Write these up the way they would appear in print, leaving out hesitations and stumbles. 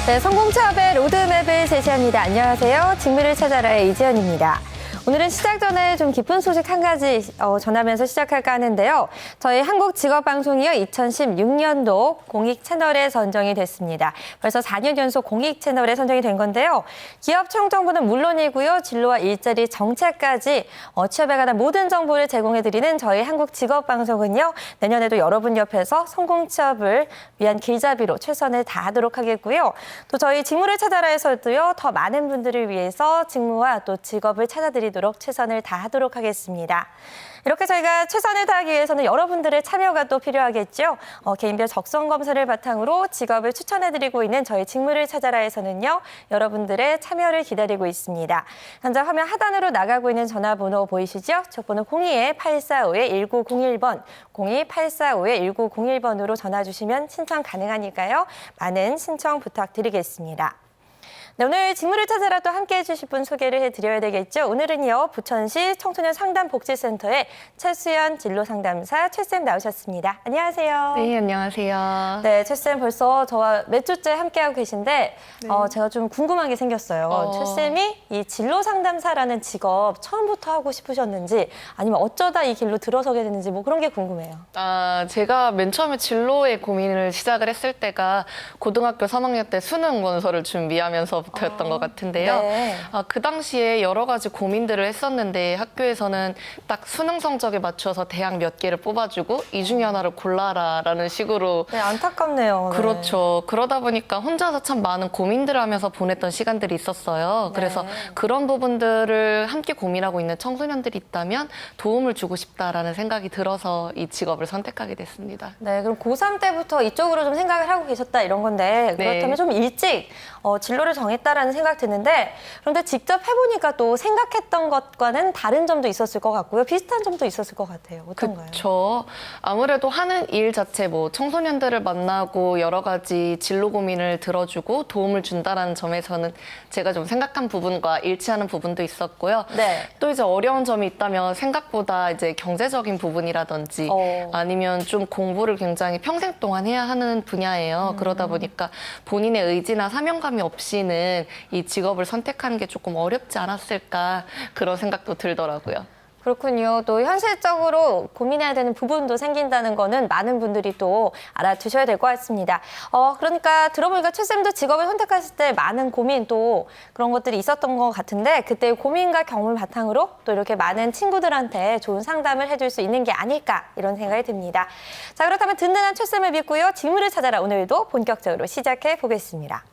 네, 성공 취업의 로드맵을 제시합니다. 안녕하세요. 직무를 찾아라의 이지연입니다. 오늘은 시작 전에 좀 기쁜 소식 한 가지 전하면서 시작할까 하는데요. 저희 한국직업방송이요 2016년도 공익 채널에 선정이 됐습니다. 벌써 4년 연속 공익 채널에 선정이 된 건데요. 기업 채용 정보는 물론이고요. 진로와 일자리 정책까지 취업에 관한 모든 정보를 제공해드리는 저희 한국직업방송은요. 내년에도 여러분 옆에서 성공 취업을 위한 길잡이로 최선을 다하도록 하겠고요. 또 저희 직무를 찾아라에서도요. 더 많은 분들을 위해서 직무와 또 직업을 찾아드리도록 최선을 다하도록 하겠습니다. 이렇게 저희가 최선을 다하기 위해서는 여러분들의 참여가 또 필요하겠죠. 개인별 적성 검사를 바탕으로 직업을 추천해드리고 있는 저희 직무를 찾아라에서는요. 여러분들의 참여를 기다리고 있습니다. 현재 화면 하단으로 나가고 있는 전화번호 보이시죠? 촉번호 02-845-1901번, 02-845-1901번으로 전화 주시면 신청 가능하니까요. 많은 신청 부탁드리겠습니다. 네, 오늘 직무를 찾아라 또 함께해 주실 분 소개를 해드려야 되겠죠. 오늘은요. 부천시 청소년 상담복지센터의 최수연 진로상담사 최쌤 나오셨습니다. 안녕하세요. 네, 안녕하세요. 네, 최쌤 벌써 저와 몇 주째 함께하고 계신데 네. 제가 좀 궁금한 게 생겼어요. 최쌤이 이 진로상담사라는 직업 처음부터 하고 싶으셨는지 아니면 어쩌다 이 길로 들어서게 됐는지 뭐 그런 게 궁금해요. 제가 맨 처음에 진로의 고민을 시작을 했을 때가 고등학교 3학년 때 수능 원서를 준비하면서 부터였던 것 같은데요. 네. 그 당시에 여러 가지 고민들을 했었는데 학교에서는 딱 수능 성적에 맞춰서 대학 몇 개를 뽑아주고 이 중에 하나를 골라라라는 식으로. 네, 안타깝네요. 네. 그렇죠. 그러다 보니까 혼자서 참 많은 고민들을 하면서 보냈던 시간들이 있었어요. 그래서 그런 부분들을 함께 고민하고 있는 청소년들이 있다면 도움을 주고 싶다라는 생각이 들어서 이 직업을 선택하게 됐습니다. 네, 그럼 고3 때부터 이쪽으로 좀 생각을 하고 계셨다 이런 건데 그렇다면 네. 좀 일찍 진로를 정했다라는 생각 드는데 그런데 직접 해보니까 또 생각했던 것과는 다른 점도 있었을 것 같고요. 비슷한 점도 있었을 것 같아요. 어떤가요? 그렇죠. 아무래도 하는 일 자체 뭐 청소년들을 만나고 여러 가지 진로 고민을 들어주고 도움을 준다라는 점에서는 제가 좀 생각한 부분과 일치하는 부분도 있었고요. 네. 또 이제 어려운 점이 있다면 생각보다 이제 경제적인 부분이라든지 아니면 좀 공부를 굉장히 평생 동안 해야 하는 분야예요. 그러다 보니까 본인의 의지나 사명감이 없이는 이 직업을 선택하는 게 조금 어렵지 않았을까 그런 생각도 들더라고요. 그렇군요. 또 현실적으로 고민해야 되는 부분도 생긴다는 거는 많은 분들이 또 알아두셔야 될 것 같습니다. 그러니까 들어보니까 최쌤도 직업을 선택하실 때 많은 고민 또 그런 것들이 있었던 것 같은데 그때 고민과 경험을 바탕으로 또 이렇게 많은 친구들한테 좋은 상담을 해줄 수 있는 게 아닐까 이런 생각이 듭니다. 자, 그렇다면 든든한 최쌤을 믿고요. 직무를 찾아라 오늘도 본격적으로 시작해 보겠습니다.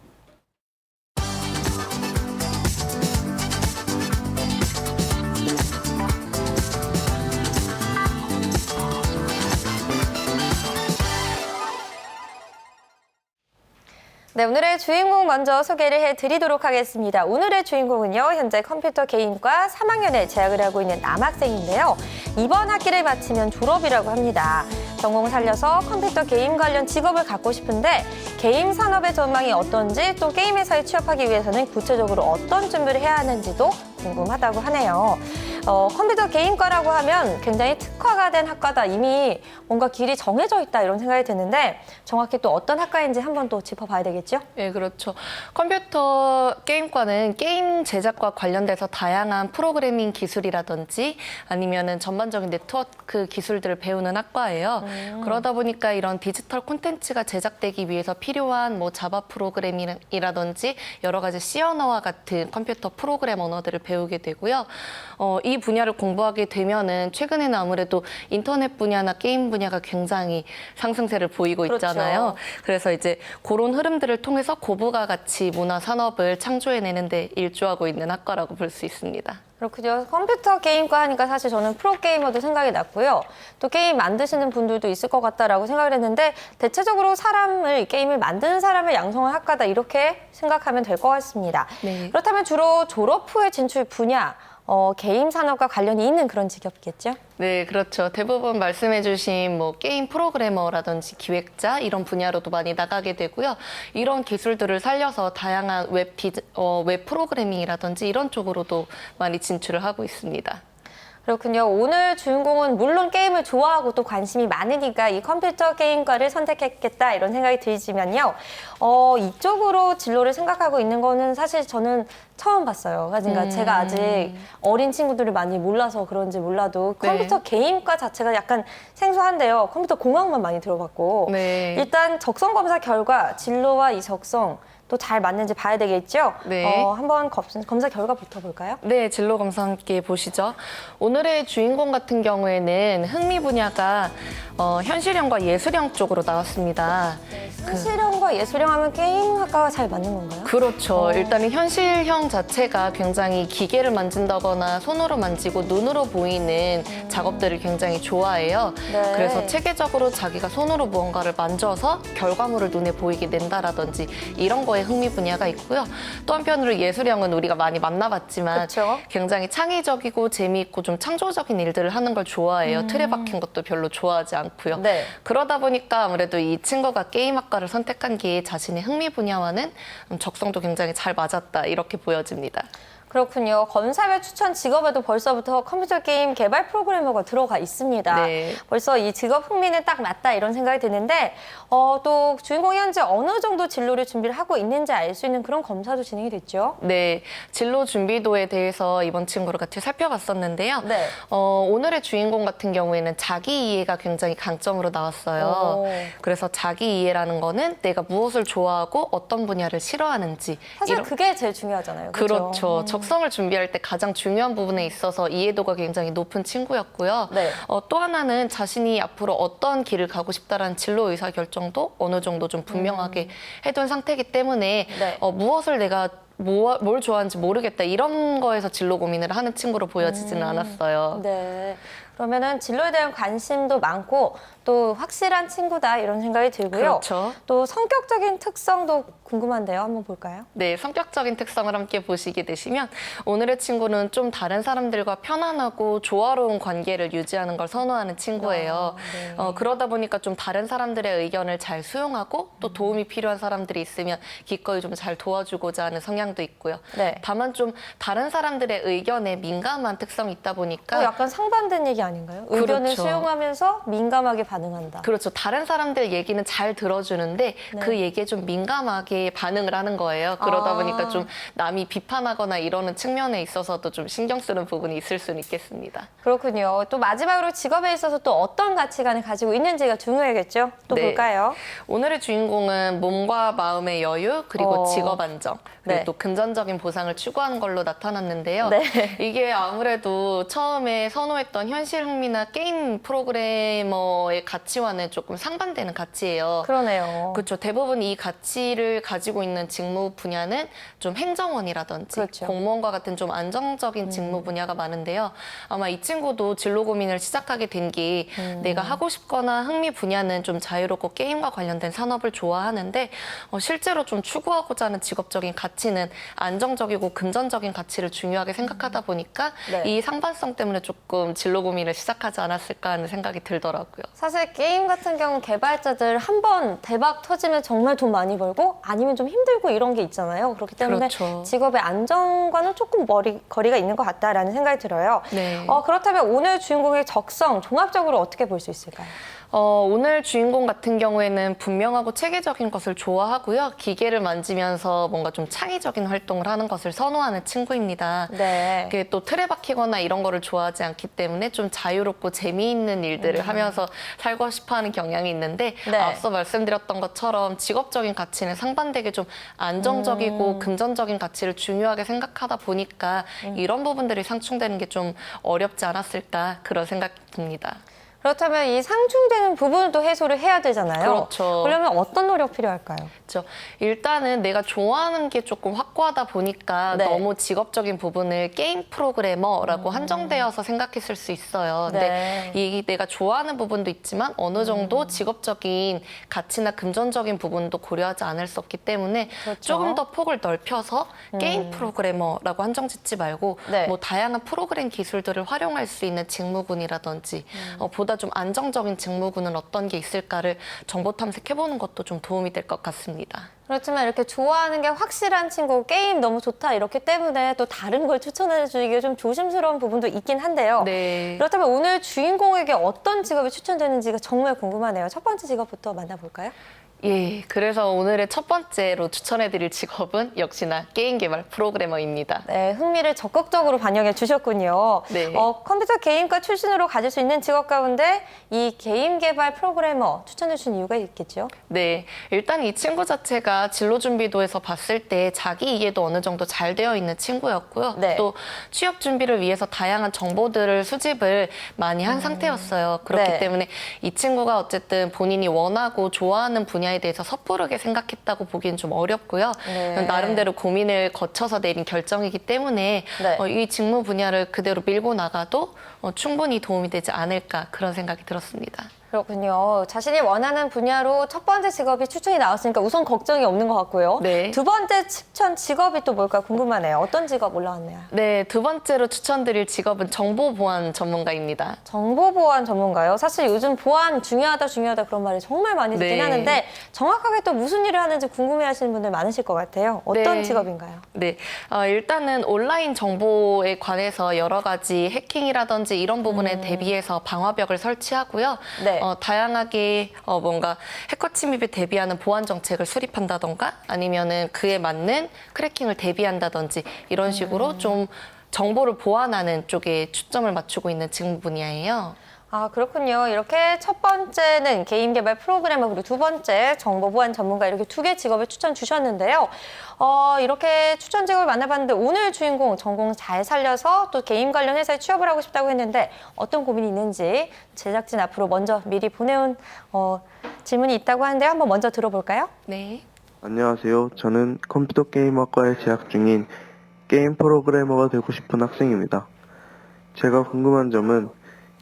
네, 오늘의 주인공 먼저 소개를 해드리도록 하겠습니다. 오늘의 주인공은요, 현재 컴퓨터 게임과 3학년에 재학을 하고 있는 남학생인데요. 이번 학기를 마치면 졸업이라고 합니다. 전공 살려서 컴퓨터 게임 관련 직업을 갖고 싶은데 게임 산업의 전망이 어떤지 또 게임 회사에 취업하기 위해서는 구체적으로 어떤 준비를 해야 하는지도 궁금하다고 하네요. 컴퓨터 게임과라고 하면 굉장히 특화가 된 학과다. 이미 뭔가 길이 정해져 있다 이런 생각이 드는데 정확히 또 어떤 학과인지 한번 또 짚어봐야 되겠죠? 네, 그렇죠. 컴퓨터 게임과는 게임 제작과 관련돼서 다양한 프로그래밍 기술이라든지 아니면은 전반적인 네트워크 기술들을 배우는 학과예요. 그러다 보니까 이런 디지털 콘텐츠가 제작되기 위해서 필요한 뭐 자바 프로그래밍이라든지 여러 가지 C 언어와 같은 컴퓨터 프로그램 언어들을 배우게 되고요. 이 분야를 공부하게 되면은 최근에는 아무래도 인터넷 분야나 게임 분야가 굉장히 상승세를 보이고 있잖아요. 그렇죠. 그래서 이제 그런 흐름들을 통해서 고부가 가치 문화 산업을 창조해내는 데 일조하고 있는 학과라고 볼 수 있습니다. 그렇군요. 컴퓨터 게임과 하니까 사실 저는 프로게이머도 생각이 났고요. 또 게임 만드시는 분들도 있을 것 같다라고 생각을 했는데 대체적으로 게임을 만드는 사람을 양성한 학과다 이렇게 생각하면 될 것 같습니다. 네. 그렇다면 주로 졸업 후에 진출 분야, 게임 산업과 관련이 있는 그런 직업이겠죠? 네, 그렇죠. 대부분 말씀해주신 뭐 게임 프로그래머라든지 기획자 이런 분야로도 많이 나가게 되고요. 이런 기술들을 살려서 다양한 웹 프로그래밍이라든지 이런 쪽으로도 많이 진출을 하고 있습니다. 그렇군요. 오늘 주인공은 물론 게임을 좋아하고 또 관심이 많으니까 이 컴퓨터 게임과를 선택했겠다 이런 생각이 들지만요. 이쪽으로 진로를 생각하고 있는 거는 사실 저는 처음 봤어요. 그러니까 제가 아직 어린 친구들을 많이 몰라서 그런지 몰라도 네. 컴퓨터 게임과 자체가 약간 생소한데요. 컴퓨터 공학만 많이 들어봤고 네. 일단 적성 검사 결과 진로와 이 적성 또 잘 맞는지 봐야 되겠죠? 네. 한번 검사 결과부터 볼까요? 네, 진로 검사 함께 보시죠. 오늘의 주인공 같은 경우에는 흥미 분야가 현실형과 예술형 쪽으로 나왔습니다. 현실형과 예술형 하면 게임학과가 잘 맞는 건가요? 그렇죠. 일단은 현실형 자체가 굉장히 기계를 만진다거나 손으로 만지고 눈으로 보이는 작업들을 굉장히 좋아해요. 네. 그래서 체계적으로 자기가 손으로 무언가를 만져서 결과물을 눈에 보이게 낸다라든지 이런 거에 흥미 분야가 있고요. 또 한편으로 예술형은 우리가 많이 만나봤지만 그쵸. 굉장히 창의적이고 재미있고 좀 창조적인 일들을 하는 걸 좋아해요. 틀에 박힌 것도 별로 좋아하지 않고요. 네. 그러다 보니까 아무래도 이 친구가 게임학과를 선택한 게 자신의 흥미 분야와는 적성도 굉장히 잘 맞았다 이렇게 보여집니다. 그렇군요. 검사별 추천 직업에도 벌써부터 컴퓨터 게임 개발 프로그래머가 들어가 있습니다. 네. 벌써 이 직업 흥미는 딱 맞다 이런 생각이 드는데 또 주인공이 현재 어느 정도 진로를 준비를 하고 있는지 알 수 있는 그런 검사도 진행이 됐죠. 네, 진로 준비도에 대해서 이번 친구를 같이 살펴봤었는데요. 네. 오늘의 주인공 같은 경우에는 자기 이해가 굉장히 강점으로 나왔어요. 오. 그래서 자기 이해라는 거는 내가 무엇을 좋아하고 어떤 분야를 싫어하는지 사실 그게 제일 중요하잖아요. 그렇죠. 적성을 준비할 때 가장 중요한 부분에 있어서 이해도가 굉장히 높은 친구였고요. 네. 또 하나는 자신이 앞으로 어떤 길을 가고 싶다라는 진로 의사 결정도 어느 정도 좀 분명하게 해둔 상태이기 때문에 네. 무엇을 내가 뭘 좋아하는지 모르겠다 이런 거에서 진로 고민을 하는 친구로 보여지지는 않았어요. 네. 그러면은 진로에 대한 관심도 많고 또 확실한 친구다 이런 생각이 들고요. 그렇죠. 또 성격적인 특성도 궁금한데요. 한번 볼까요? 네, 성격적인 특성을 함께 보시게 되시면 오늘의 친구는 좀 다른 사람들과 편안하고 조화로운 관계를 유지하는 걸 선호하는 친구예요. 네. 그러다 보니까 좀 다른 사람들의 의견을 잘 수용하고 또 도움이 필요한 사람들이 있으면 기꺼이 좀 잘 도와주고자 하는 성향도 있고요. 네. 다만 좀 다른 사람들의 의견에 민감한 특성이 있다 보니까 약간 상반된 얘기 아닌가요? 의견을 그렇죠. 수용하면서 민감하게 반응한다. 그렇죠. 다른 사람들 얘기는 잘 들어주는데 그 얘기에 좀 민감하게 반응을 하는 거예요. 그러다 보니까 좀 남이 비판하거나 이러는 측면에 있어서도 좀 신경 쓰는 부분이 있을 수는 있겠습니다. 그렇군요. 또 마지막으로 직업에 있어서 또 어떤 가치관을 가지고 있는지가 중요하겠죠? 또 네. 볼까요? 오늘의 주인공은 몸과 마음의 여유 그리고 직업 안정 그리고 네. 또 금전적인 보상을 추구하는 걸로 나타났는데요. 네. 이게 아무래도 처음에 선호했던 현실 흥미나 게임 프로그래머의 가치와는 조금 상반되는 가치예요. 그러네요. 그렇죠. 대부분 이 가치를 가지고 있는 직무 분야는 좀 행정원이라든지 그렇죠. 공무원과 같은 좀 안정적인 직무 분야가 많은데요. 아마 이 친구도 진로 고민을 시작하게 된 게 내가 하고 싶거나 흥미 분야는 좀 자유롭고 게임과 관련된 산업을 좋아하는데 실제로 좀 추구하고자 하는 직업적인 가치는 안정적이고 금전적인 가치를 중요하게 생각하다 보니까 네. 이 상반성 때문에 조금 진로 고민을 시작하지 않았을까 하는 생각이 들더라고요. 사실 게임 같은 경우 개발자들 한 번 대박 터지면 정말 돈 많이 벌고 아니면 좀 힘들고 이런 게 있잖아요. 그렇기 때문에 그렇죠. 직업의 안정과는 조금 거리가 있는 것 같다라는 생각이 들어요. 네. 그렇다면 오늘 주인공의 적성 종합적으로 어떻게 볼 수 있을까요? 오늘 주인공 같은 경우에는 분명하고 체계적인 것을 좋아하고요. 기계를 만지면서 뭔가 좀 창의적인 활동을 하는 것을 선호하는 친구입니다. 네. 그게 또 틀에 박히거나 이런 거를 좋아하지 않기 때문에 좀 자유롭고 재미있는 일들을 하면서 살고 싶어하는 경향이 있는데 네. 앞서 말씀드렸던 것처럼 직업적인 가치는 상반되게 좀 안정적이고 금전적인 가치를 중요하게 생각하다 보니까 이런 부분들이 상충되는 게 좀 어렵지 않았을까 그런 생각이 듭니다. 그렇다면 이 상충되는 부분을 또 해소를 해야 되잖아요. 그렇죠. 그러면 어떤 노력 필요할까요? 그렇죠. 일단은 내가 좋아하는 게 조금 확고하다 보니까 네. 너무 직업적인 부분을 게임 프로그래머라고 한정되어서 생각했을 수 있어요. 네. 근데 이 내가 좋아하는 부분도 있지만 어느 정도 직업적인 가치나 금전적인 부분도 고려하지 않을 수 없기 때문에 그렇죠. 조금 더 폭을 넓혀서 게임 프로그래머라고 한정 짓지 말고 네. 뭐 다양한 프로그램 기술들을 활용할 수 있는 직무군이라든지 보다 좀 안정적인 직무군은 어떤 게 있을까를 정보 탐색해보는 것도 좀 도움이 될 것 같습니다. 그렇지만 이렇게 좋아하는 게 확실한 친구, 게임 너무 좋다 이렇기 때문에 또 다른 걸 추천해 주기가 좀 조심스러운 부분도 있긴 한데요. 네. 그렇다면 오늘 주인공에게 어떤 직업이 추천되는지가 정말 궁금하네요. 첫 번째 직업부터 만나볼까요? 예, 그래서 오늘의 첫 번째로 추천해드릴 직업은 역시나 게임 개발 프로그래머입니다. 네, 흥미를 적극적으로 반영해 주셨군요. 네. 컴퓨터 게임과 출신으로 가질 수 있는 직업 가운데 이 게임 개발 프로그래머 추천해 주신 이유가 있겠죠? 네, 일단 이 친구 자체가 진로 준비도에서 봤을 때 자기 이해도 어느 정도 잘 되어 있는 친구였고요. 네. 또 취업 준비를 위해서 다양한 정보들을 수집을 많이 한 상태였어요. 그렇기 네. 때문에 이 친구가 어쨌든 본인이 원하고 좋아하는 분야에 대해서 섣부르게 생각했다고 보기엔 좀 어렵고요. 네. 나름대로 고민을 거쳐서 내린 결정이기 때문에 네. 이 직무 분야를 그대로 밀고 나가도 충분히 도움이 되지 않을까 그런 생각이 들었습니다. 그렇군요. 자신이 원하는 분야로 첫 번째 직업이 추천이 나왔으니까 우선 걱정이 없는 것 같고요. 네. 두 번째 추천 직업이 또 뭘까 궁금하네요. 어떤 직업 올라왔나요? 네, 두 번째로 추천드릴 직업은 정보보안 전문가입니다. 정보보안 전문가요? 사실 요즘 보안 중요하다 그런 말이 정말 많이 듣긴 네. 하는데 정확하게 또 무슨 일을 하는지 궁금해하시는 분들 많으실 것 같아요. 어떤 네. 직업인가요? 네, 일단은 온라인 정보에 관해서 여러 가지 해킹이라든지 이런 부분에 대비해서 방화벽을 설치하고요. 네. 다양하게 뭔가 해커 침입에 대비하는 보안 정책을 수립한다던가 아니면은 그에 맞는 크래킹을 대비한다든지 이런 식으로 좀 정보를 보완하는 쪽에 초점을 맞추고 있는 직무 분야예요. 아, 그렇군요. 이렇게 첫 번째는 게임 개발 프로그래머, 그리고 두 번째 정보 보안 전문가 이렇게 두 개 직업을 추천 주셨는데요. 이렇게 추천 직업을 만나봤는데 오늘 주인공 전공 잘 살려서 또 게임 관련 회사에 취업을 하고 싶다고 했는데 어떤 고민이 있는지 제작진 앞으로 먼저 미리 보내온 질문이 있다고 하는데 한번 먼저 들어볼까요? 네. 안녕하세요. 저는 컴퓨터 게임학과에 재학 중인 게임 프로그래머가 되고 싶은 학생입니다. 제가 궁금한 점은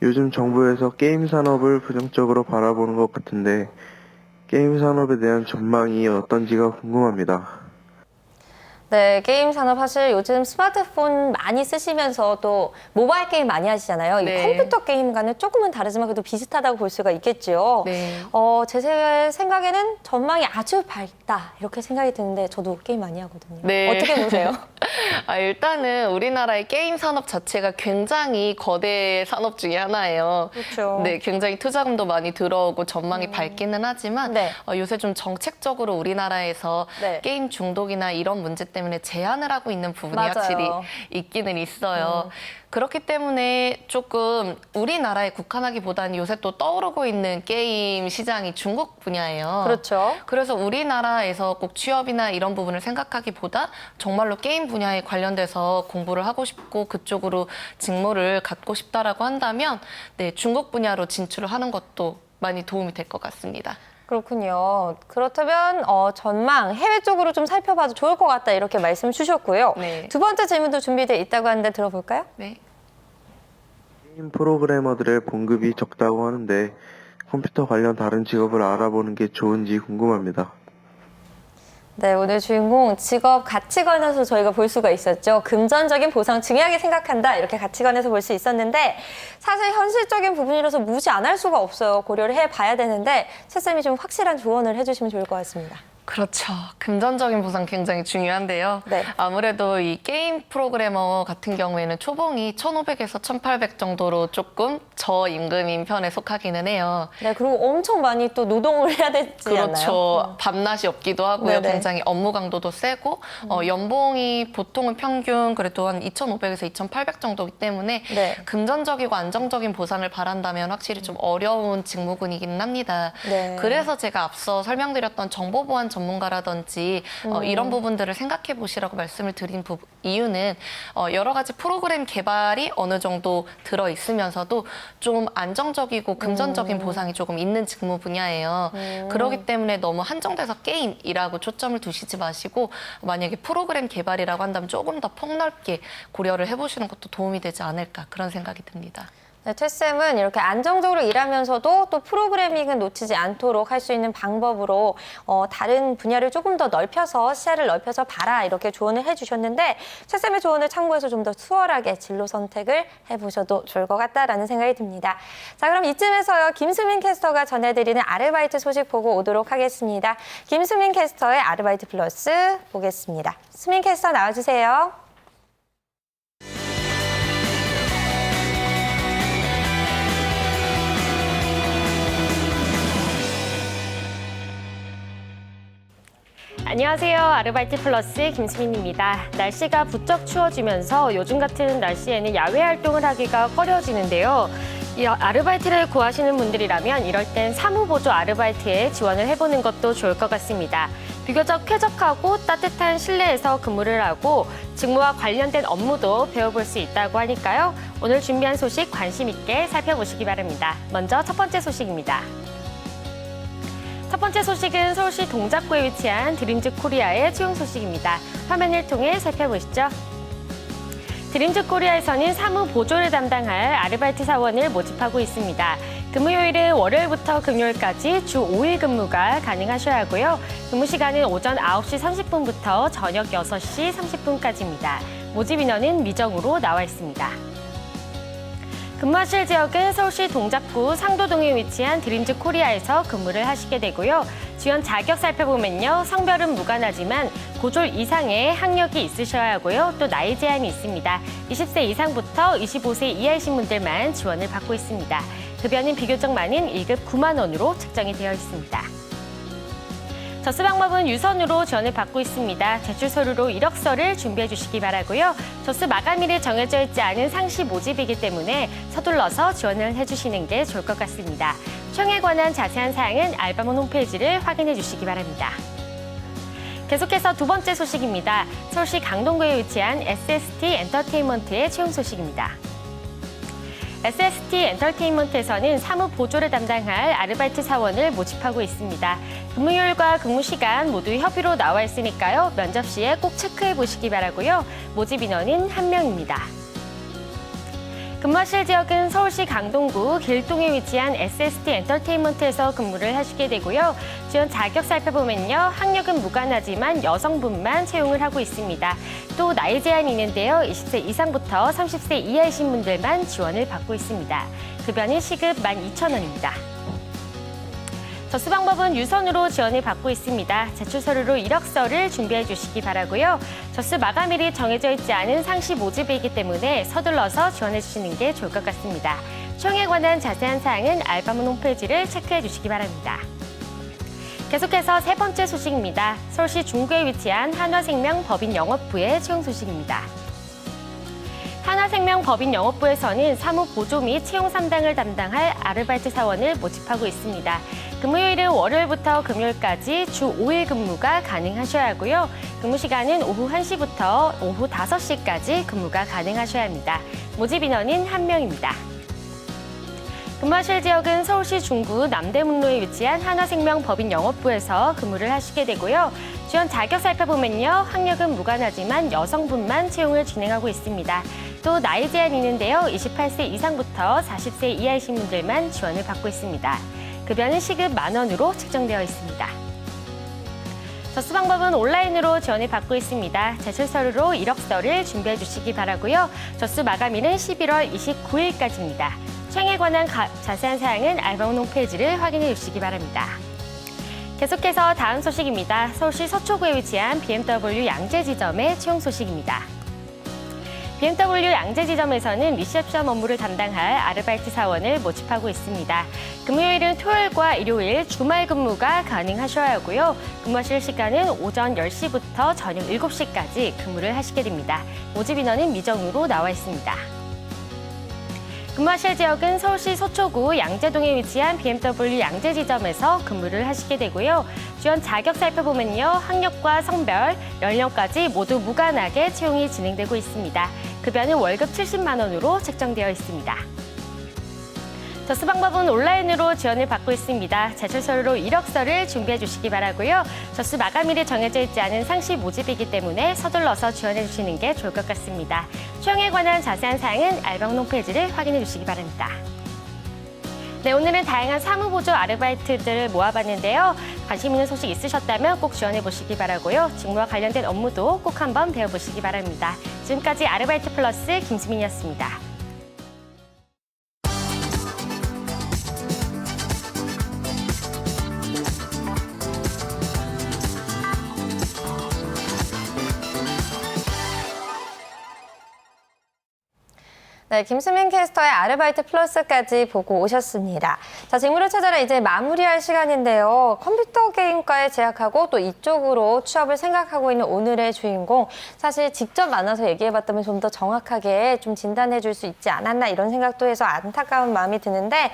요즘 정부에서 게임 산업을 부정적으로 바라보는 것 같은데 게임 산업에 대한 전망이 어떤지가 궁금합니다. 네, 게임 산업 사실 요즘 스마트폰 많이 쓰시면서 또 모바일 게임 많이 하시잖아요. 이 네. 컴퓨터 게임과는 조금은 다르지만 그래도 비슷하다고 볼 수가 있겠죠. 네. 제 생각에는 전망이 아주 밝다 이렇게 생각이 드는데 저도 게임 많이 하거든요. 네. 어떻게 보세요? 일단은 우리나라의 게임 산업 자체가 굉장히 거대 산업 중에 하나예요. 그렇죠. 네, 굉장히 투자금도 많이 들어오고 전망이 밝기는 하지만 네. 요새 좀 정책적으로 우리나라에서 네. 게임 중독이나 이런 문제 때문에 제한을 하고 있는 부분이 맞아요. 확실히 있기는 있어요. 그렇기 때문에 조금 우리나라에 국한하기보다는 요새 또 떠오르고 있는 게임 시장이 중국 분야예요. 그렇죠. 그래서 우리나라에서 꼭 취업이나 이런 부분을 생각하기보다 정말로 게임 분야에 관련돼서 공부를 하고 싶고 그쪽으로 직무를 갖고 싶다라고 한다면 네, 중국 분야로 진출을 하는 것도 많이 도움이 될 것 같습니다. 그렇군요. 그렇다면 전망 해외 쪽으로 좀 살펴봐도 좋을 것 같다 이렇게 말씀 주셨고요. 네. 두 번째 질문도 준비되어 있다고 하는데 들어볼까요? 네. 게임 프로그래머들의 봉급이 적다고 하는데 컴퓨터 관련 다른 직업을 알아보는 게 좋은지 궁금합니다. 네, 오늘 주인공 직업 가치관에서 저희가 볼 수가 있었죠. 금전적인 보상 중요하게 생각한다 이렇게 가치관에서 볼 수 있었는데 사실 현실적인 부분이라서 무시 안 할 수가 없어요. 고려를 해봐야 되는데 채쌤이 좀 확실한 조언을 해주시면 좋을 것 같습니다. 그렇죠. 금전적인 보상 굉장히 중요한데요. 네. 아무래도 이 게임 프로그래머 같은 경우에는 초봉이 1,500에서 1,800 정도로 조금 저임금인 편에 속하기는 해요. 네, 그리고 엄청 많이 또 노동을 해야 되지 않나요? 그렇죠. 밤낮이 없기도 하고요. 네네. 굉장히 업무 강도도 세고 연봉이 보통은 평균 그래도 한 2,500에서 2,800 정도이기 때문에 네. 금전적이고 안정적인 보상을 바란다면 확실히 좀 어려운 직무군이기는 합니다. 네. 그래서 제가 앞서 설명드렸던 정보보안 전문가라든지 이런 부분들을 생각해 보시라고 말씀을 드린 이유는 여러 가지 프로그램 개발이 어느 정도 들어 있으면서도 좀 안정적이고 금전적인 보상이 조금 있는 직무 분야예요. 그렇기 때문에 너무 한정돼서 게임이라고 초점을 두시지 마시고 만약에 프로그램 개발이라고 한다면 조금 더 폭넓게 고려를 해보시는 것도 도움이 되지 않을까 그런 생각이 듭니다. 네, 퇴쌤은 이렇게 안정적으로 일하면서도 또 프로그래밍은 놓치지 않도록 할 수 있는 방법으로 다른 분야를 조금 더 넓혀서 시야를 넓혀서 봐라 이렇게 조언을 해주셨는데 최쌤의 조언을 참고해서 좀 더 수월하게 진로 선택을 해보셔도 좋을 것 같다라는 생각이 듭니다. 자, 그럼 이쯤에서요 김수민 캐스터가 전해드리는 아르바이트 소식 보고 오도록 하겠습니다. 김수민 캐스터의 아르바이트 플러스 보겠습니다. 수민 캐스터 나와주세요. 안녕하세요. 아르바이트 플러스 김수민입니다. 날씨가 부쩍 추워지면서 요즘 같은 날씨에는 야외 활동을 하기가 꺼려지는데요. 이 아르바이트를 구하시는 분들이라면 이럴 땐 사무보조 아르바이트에 지원을 해보는 것도 좋을 것 같습니다. 비교적 쾌적하고 따뜻한 실내에서 근무를 하고 직무와 관련된 업무도 배워볼 수 있다고 하니까요. 오늘 준비한 소식 관심 있게 살펴보시기 바랍니다. 먼저 첫 번째 소식입니다. 첫 번째 소식은 서울시 동작구에 위치한 드림즈 코리아의 채용 소식입니다. 화면을 통해 살펴보시죠. 드림즈 코리아에서는 사무 보조를 담당할 아르바이트 사원을 모집하고 있습니다. 근무 요일은 월요일부터 금요일까지 주 5일 근무가 가능하셔야 하고요. 근무 시간은 오전 9시 30분부터 저녁 6시 30분까지입니다. 모집 인원은 미정으로 나와 있습니다. 근무하실 지역은 서울시 동작구 상도동에 위치한 드림즈 코리아에서 근무를 하시게 되고요. 지원 자격 살펴보면요. 성별은 무관하지만 고졸 이상의 학력이 있으셔야 하고요. 또 나이 제한이 있습니다. 20세 이상부터 25세 이하이신 분들만 지원을 받고 있습니다. 급여는 비교적 많은 1급 9만 원으로 책정이 되어 있습니다. 접수 방법은 유선으로 지원을 받고 있습니다. 제출 서류로 이력서를 준비해 주시기 바라고요. 접수 마감일이 정해져 있지 않은 상시 모집이기 때문에 서둘러서 지원을 해주시는 게 좋을 것 같습니다. 채용에 관한 자세한 사항은 알바몬 홈페이지를 확인해 주시기 바랍니다. 계속해서 두 번째 소식입니다. 서울시 강동구에 위치한 SST 엔터테인먼트의 채용 소식입니다. SST 엔터테인먼트에서는 사무 보조를 담당할 아르바이트 사원을 모집하고 있습니다. 근무요일과 근무시간 모두 협의로 나와 있으니까요. 면접 시에 꼭 체크해 보시기 바라고요. 모집 인원은 1명입니다. 근무하실 지역은 서울시 강동구 길동에 위치한 SST 엔터테인먼트에서 근무를 하시게 되고요. 지원 자격 살펴보면요. 학력은 무관하지만 여성분만 채용을 하고 있습니다. 또 나이 제한이 있는데요. 20세 이상부터 30세 이하이신 분들만 지원을 받고 있습니다. 급여는 시급 12,000원입니다. 접수 방법은 유선으로 지원을 받고 있습니다. 제출 서류로 이력서를 준비해 주시기 바라고요. 접수 마감일이 정해져 있지 않은 상시 모집이기 때문에 서둘러서 지원해 주시는 게 좋을 것 같습니다. 채용에 관한 자세한 사항은 알바몬 홈페이지를 체크해 주시기 바랍니다. 계속해서 세 번째 소식입니다. 서울시 중구에 위치한 한화생명 법인 영업부의 채용 소식입니다. 한화생명 법인 영업부에서는 사무 보조 및 채용 3당을 담당할 아르바이트 사원을 모집하고 있습니다. 근무요일은 월요일부터 금요일까지 주 5일 근무가 가능하셔야 하고요. 근무 시간은 오후 1시부터 오후 5시까지 근무가 가능하셔야 합니다. 모집 인원은 1명입니다. 근무하실 지역은 서울시 중구 남대문로에 위치한 한화생명 법인 영업부에서 근무를 하시게 되고요. 지원 자격 살펴보면요. 학력은 무관하지만 여성분만 채용을 진행하고 있습니다. 또 나이 제한이 있는데요. 28세 이상부터 40세 이하이신 분들만 지원을 받고 있습니다. 급여는 시급 10,000원으로 책정되어 있습니다. 접수 방법은 온라인으로 지원을 받고 있습니다. 제출 서류로 이력서를 준비해 주시기 바라고요. 접수 마감일은 11월 29일까지입니다. 채용에 관한 자세한 사항은 알바몬 홈페이지를 확인해 주시기 바랍니다. 계속해서 다음 소식입니다. 서울시 서초구에 위치한 BMW 양재지점의 채용 소식입니다. BMW 양재지점에서는 리셉션 업무를 담당할 아르바이트 사원을 모집하고 있습니다. 근무요일은 토요일과 일요일, 주말 근무가 가능하셔야 하고요. 근무하실 시간은 오전 10시부터 저녁 7시까지 근무를 하시게 됩니다. 모집 인원은 미정으로 나와 있습니다. 근무하실 지역은 서울시 서초구 양재동에 위치한 BMW 양재지점에서 근무를 하시게 되고요. 지원 자격 살펴보면요. 학력과 성별, 연령까지 모두 무관하게 채용이 진행되고 있습니다. 급여는 월급 70만 원으로 책정되어 있습니다. 접수 방법은 온라인으로 지원을 받고 있습니다. 제출서로 이력서를 준비해 주시기 바라고요. 접수 마감일이 정해져 있지 않은 상시 모집이기 때문에 서둘러서 지원해 주시는 게 좋을 것 같습니다. 채용에 관한 자세한 사항은 알바몬 홈페이지를 확인해 주시기 바랍니다. 네, 오늘은 다양한 사무보조 아르바이트들을 모아봤는데요. 관심 있는 소식 있으셨다면 꼭 지원해 보시기 바라고요. 직무와 관련된 업무도 꼭 한번 배워보시기 바랍니다. 지금까지 아르바이트 플러스 김수민이었습니다. 네, 김수민 캐스터의 아르바이트 플러스까지 보고 오셨습니다. 자, 직무를 찾아라 이제 마무리할 시간인데요. 컴퓨터 게임과에 재학하고 또 이쪽으로 취업을 생각하고 있는 오늘의 주인공. 사실 직접 만나서 얘기해봤다면 좀 더 정확하게 좀 진단해 줄 수 있지 않았나 이런 생각도 해서 안타까운 마음이 드는데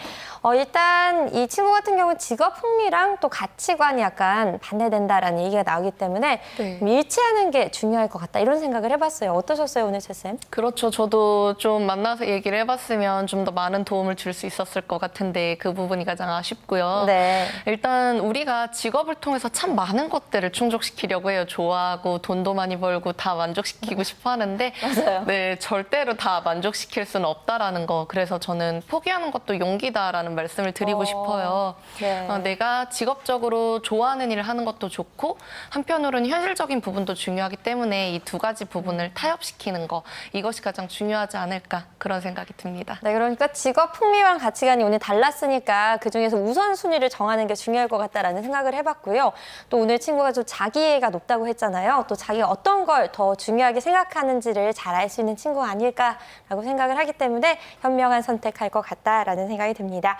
일단 이 친구 같은 경우는 직업 흥미랑 또 가치관이 약간 반대된다라는 얘기가 나오기 때문에 네. 좀 일치하는 게 중요할 것 같다 이런 생각을 해봤어요. 어떠셨어요, 오늘 채쌤? 그렇죠. 저도 좀 만나서 얘기를 해봤으면 좀 더 많은 도움을 줄 수 있었을 것 같은데 그 부분이 가장 아쉽고요. 네. 일단 우리가 직업을 통해서 참 많은 것들을 충족시키려고 해요. 좋아하고 돈도 많이 벌고 다 만족시키고 싶어 하는데 맞아요. 네, 절대로 다 만족시킬 수는 없다라는 거. 그래서 저는 포기하는 것도 용기다라는 말씀을 드리고 싶어요. 네. 내가 직업적으로 좋아하는 일을 하는 것도 좋고 한편으로는 현실적인 부분도 중요하기 때문에 이 두 가지 부분을 타협시키는 거 이것이 가장 중요하지 않을까 그런 생각이 듭니다. 네, 그러니까 직업 풍미와 가치관이 오늘 달랐으니까 그중에서 우선순위를 정하는 게 중요할 것 같다라는 생각을 해봤고요. 또 오늘 친구가 좀 자기애가 높다고 했잖아요. 또 자기가 어떤 걸 더 중요하게 생각하는지를 잘 알 수 있는 친구가 아닐까라고 생각을 하기 때문에 현명한 선택할 것 같다라는 생각이 듭니다.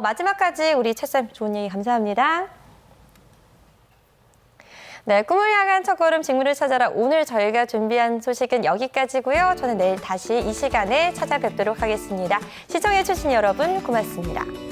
마지막까지 우리 채쌤 좋은 얘기 감사합니다. 네, 꿈을 향한 첫걸음 직무를 찾아라. 오늘 저희가 준비한 소식은 여기까지고요. 저는 내일 다시 이 시간에 찾아뵙도록 하겠습니다. 시청해주신 여러분 고맙습니다.